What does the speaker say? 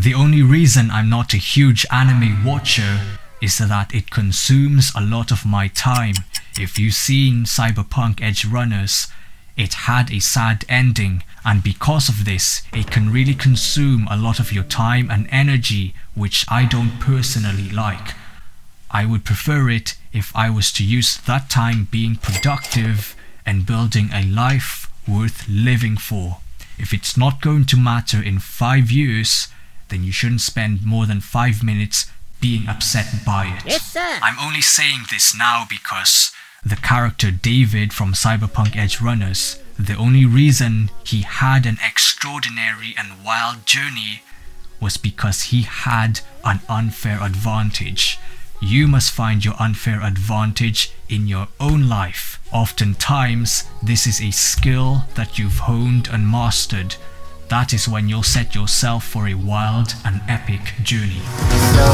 The only reason I'm not a huge anime watcher is that it consumes a lot of my time. If you've seen Cyberpunk Edgerunners, it had a sad ending, and because of this, it can really consume a lot of your time and energy, which I don't personally like. I would prefer it if I was to use that time being productive and building a life worth living for. If it's not going to matter in 5 years, then you shouldn't spend more than 5 minutes being upset by it. Yes, sir. I'm only saying this now because the character David from Cyberpunk Edgerunners, the only reason he had an extraordinary and wild journey was because he had an unfair advantage. You must find your unfair advantage in your own life. Oftentimes, this is a skill that you've honed and mastered. That is when you'll set yourself for a wild and epic journey. So